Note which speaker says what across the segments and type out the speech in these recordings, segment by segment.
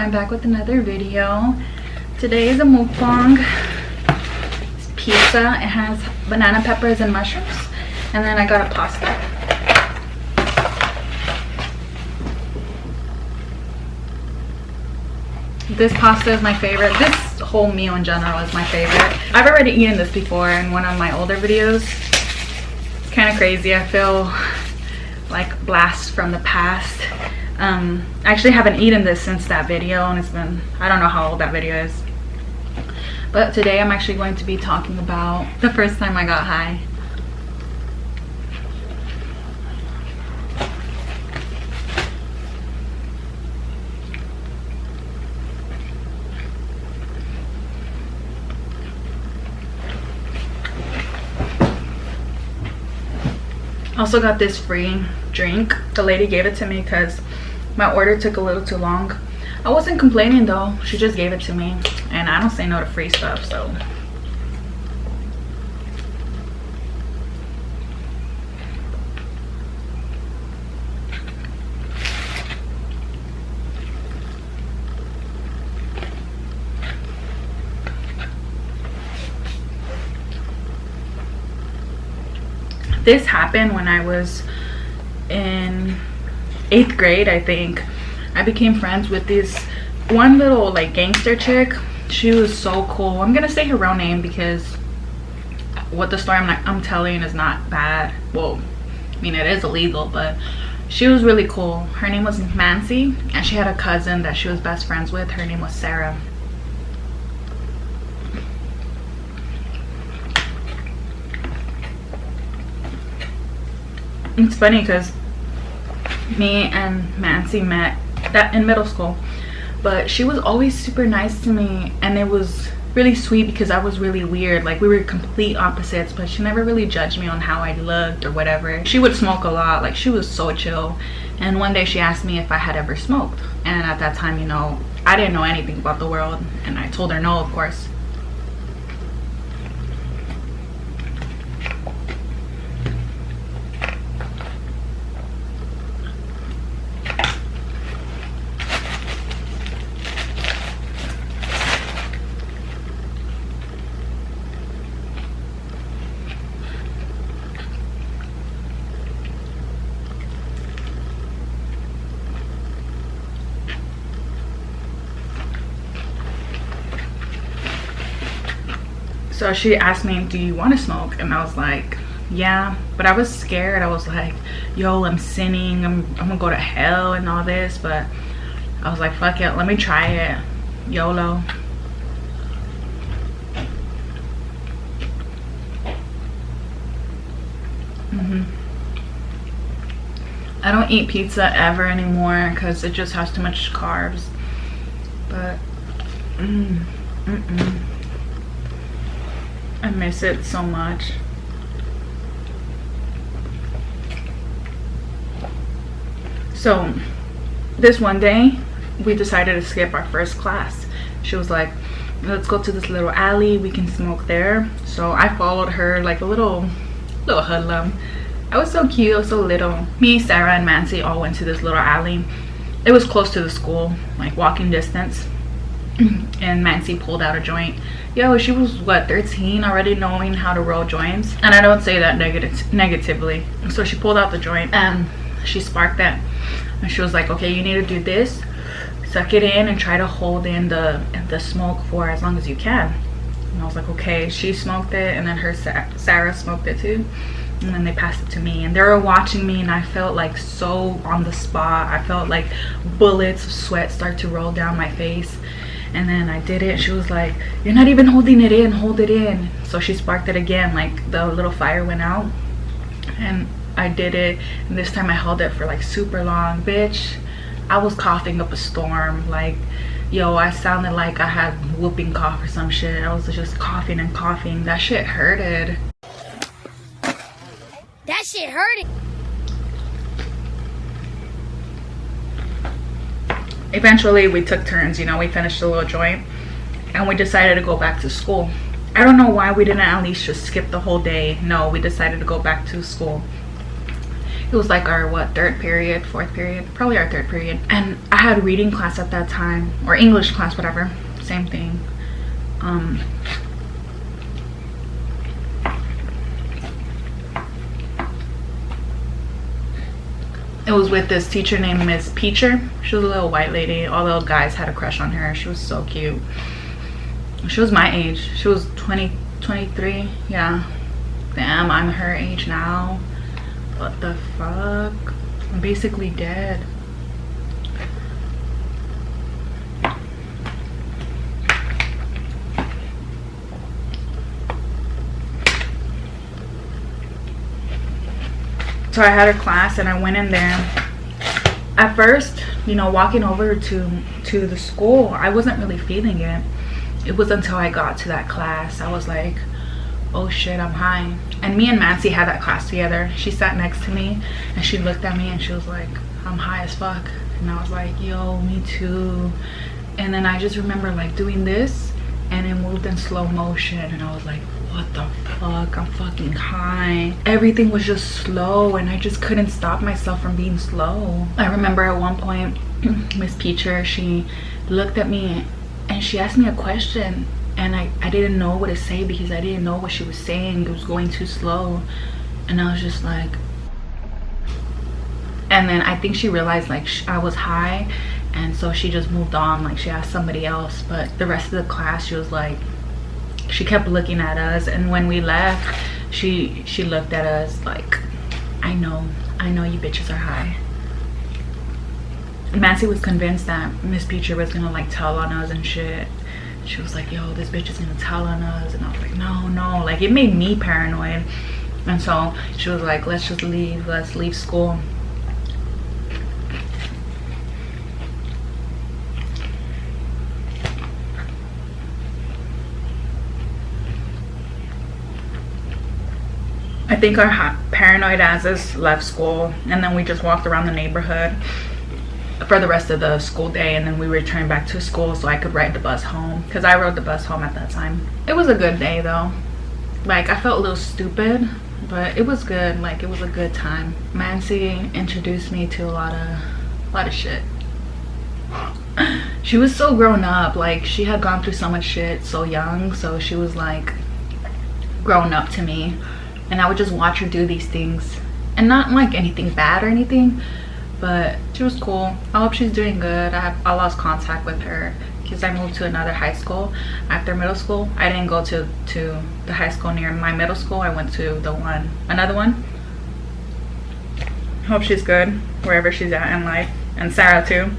Speaker 1: I'm back with another video. Today is a mukbang. It's pizza. It has banana peppers and mushrooms. And then I got a pasta. This pasta is my favorite. This whole meal in general is my favorite. I've already eaten this before in one of my older videos. It's kind of crazy. I feel like blast from the past. I actually haven't eaten this since that video, and it's been, I don't know how old that video is. But today I'm actually going to be talking about the first time I got high. Also got this free drink. The lady gave it to me because my order took a little too long. I wasn't complaining though. She just gave it to me, and I don't say no to free stuff, so. This happened when I was in 8th grade, I think. I became friends with this one little like gangster chick. She was so cool. I'm gonna say her real name because what the story I'm telling is not bad. Well, I mean, it is illegal, but she was really cool. Her name was Nancy, and she had a cousin that she was best friends with. Her name was Sarah. It's funny because me and Nancy met that in middle school, but she was always super nice to me, and it was really sweet because I was really weird. Like, we were complete opposites, but she never really judged me on how I looked or whatever. She would smoke a lot. Like, she was so chill. And one day she asked me if I had ever smoked, and at that time, you know, I didn't know anything about the world, and I told her no, of course. So she asked me, do you want to smoke? And I was like, yeah. But I was scared. I was like, yo, I'm sinning. I'm gonna go to hell and all this. But I was like, fuck it, let me try it. YOLO. I don't eat pizza ever anymore because it just has too much carbs. But I miss it so much. So this one day we decided to skip our first class. She was like, let's go to this little alley, we can smoke there. So I followed her like a little hoodlum. I was so cute, I was so little. Me, Sarah, and Nancy all went to this little alley. It was close to the school, like walking distance. And Nancy pulled out a joint. Yo, she was what, 13, already knowing how to roll joints? And I don't say that negatively. So she pulled out the joint and she sparked that, and she was like, okay, you need to do this, suck it in and try to hold in the smoke for as long as you can. And I was like, okay. She smoked it, and then her Sarah smoked it too, and then they passed it to me, and they were watching me, and I felt like so on the spot. I felt like bullets of sweat start to roll down my face. And then I did it. She was like, you're not even holding it in, hold it in. So she sparked it again, like the little fire went out, and I did it. And this time I held it for like super long. Bitch, I was coughing up a storm. Like, yo, I sounded like I had whooping cough or some shit. I was just coughing and coughing. That shit hurted.
Speaker 2: That shit hurted.
Speaker 1: Eventually we took turns, you know, we finished the little joint and we decided to go back to school. I don't know why we didn't at least just skip the whole day. No, we decided to go back to school. It was like our what, third period, fourth period, probably our third period. And I had reading class at that time, or English class, whatever, same thing. It was with this teacher named Miss Peacher. She was a little white lady. All the guys had a crush on her. She was so cute. She was my age. She was 23. Yeah. Damn, I'm her age now. What the fuck? I'm basically dead. So I had a class and I went in there. At first, you know, walking over to the school, I wasn't really feeling it. It was until I got to that class, I was like, oh shit, I'm high. And me and Nancy had that class together. She sat next to me and she looked at me and she was like, I'm high as fuck. And I was like, yo, me too. And then I just remember like doing this and it moved in slow motion and I was like, what the fuck, I'm fucking high. Everything was just slow and I just couldn't stop myself from being slow. I remember at one point, Miss Peacher, she looked at me and she asked me a question and I didn't know what to say because I didn't know what she was saying. It was going too slow and I was just like, and then I think she realized like I was high, and so she just moved on. Like she asked somebody else, but the rest of the class, she was like, she kept looking at us, and when we left, she looked at us like, I know you bitches are high. Nancy was convinced that Miss Peacher was gonna like tell on us and shit. She was like, yo, this bitch is gonna tell on us, and I was like, no. Like it made me paranoid, and so she was like, let's just leave, let's leave school. I think our paranoid asses left school, and then we just walked around the neighborhood for the rest of the school day, and then we returned back to school so I could ride the bus home, because I rode the bus home at that time. It was a good day though. Like I felt a little stupid, but it was good. Like it was a good time. Nancy introduced me to a lot of shit. She was so grown up. Like she had gone through so much shit so young, so she was like grown up to me. And I would just watch her do these things, and not like anything bad or anything, but she was cool. I hope she's doing good. I lost contact with her because I moved to another high school after middle school. I didn't go to the high school near my middle school. I went to another one. Hope she's good wherever she's at in life, and Sarah too.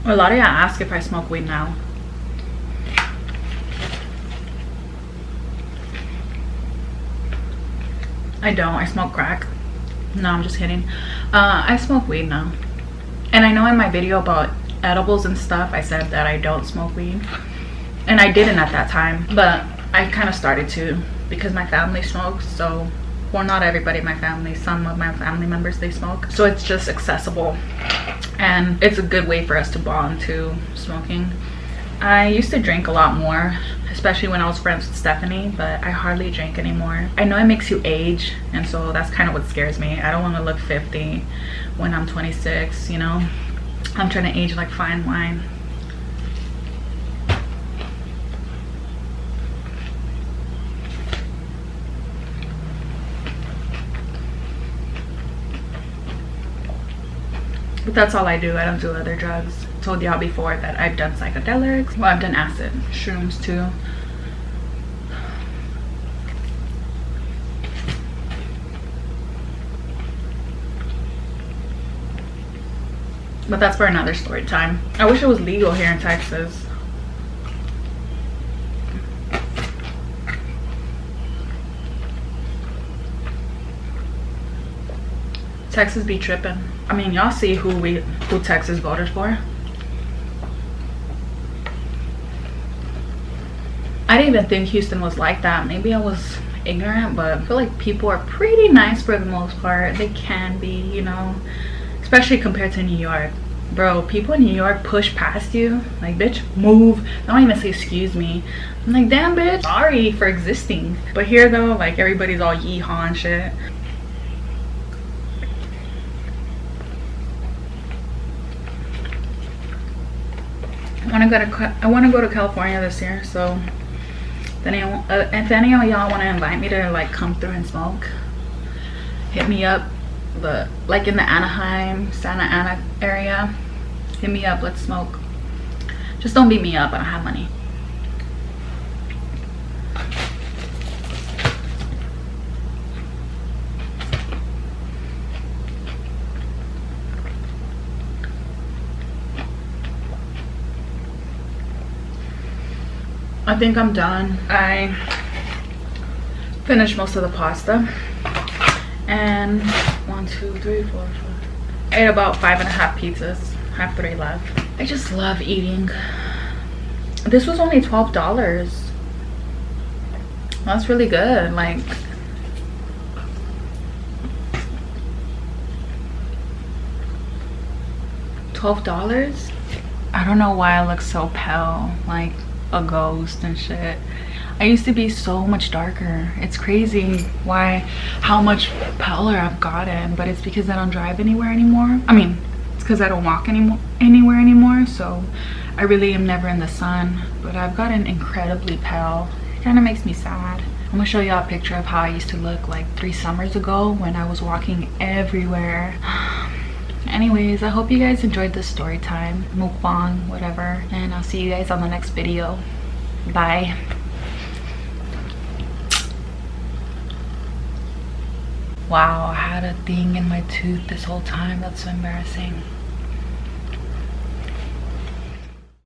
Speaker 1: A lot of y'all ask if I smoke weed now. I don't. I smoke crack. No, I'm just kidding. I smoke weed now. And I know in my video about edibles and stuff, I said that I don't smoke weed. And I didn't at that time. But I kind of started to because my family smokes. So, well, not everybody in my family. Some of my family members, they smoke. So it's just accessible. And it's a good way for us to bond to smoking. I used to drink a lot more, especially when I was friends with Stephanie, but I hardly drink anymore. I know it makes you age, and so that's kind of what scares me. I don't want to look 50 when I'm 26, you know? I'm trying to age like fine wine. But that's all I do. I don't do other drugs. I told y'all before that I've done psychedelics. Well, I've done acid, shrooms too. But that's for another story time. I wish it was legal here in Texas. Texas be tripping. I mean, y'all see who Texas voted for. I didn't even think Houston was like that. Maybe I was ignorant, but I feel like people are pretty nice for the most part. They can be, you know, especially compared to New York. Bro, people in New York push past you. Like, bitch, move. They don't even say excuse me. I'm like, damn, bitch, sorry for existing. But here, though, like, everybody's all yeehaw and shit. I want to go to California this year, so if any of y'all want to invite me to like come through and smoke, hit me up. But like in the Anaheim, Santa Ana area, hit me up, let's smoke. Just don't beat me up, I don't have money. I think I'm done. I finished most of the pasta, and 1, 2, 3, 4, 5. I ate about 5.5 pizzas. Have 3 left. I just love eating. This was only $12. That's really good. Like, $12. I don't know why I look so pale, like a ghost and shit. I used to be so much darker. It's crazy how much paler I've gotten, but it's because I don't drive anywhere anymore. I mean, it's because I don't walk anywhere anymore, so I really am never in the sun. But I've gotten incredibly pale. It kind of makes me sad. I'm gonna show y'all a picture of how I used to look like 3 summers ago when I was walking everywhere. Anyways, I hope you guys enjoyed this story time, mukbang, whatever, and I'll see you guys on the next video. Bye. Wow, I had a thing in my tooth this whole time. That's so embarrassing.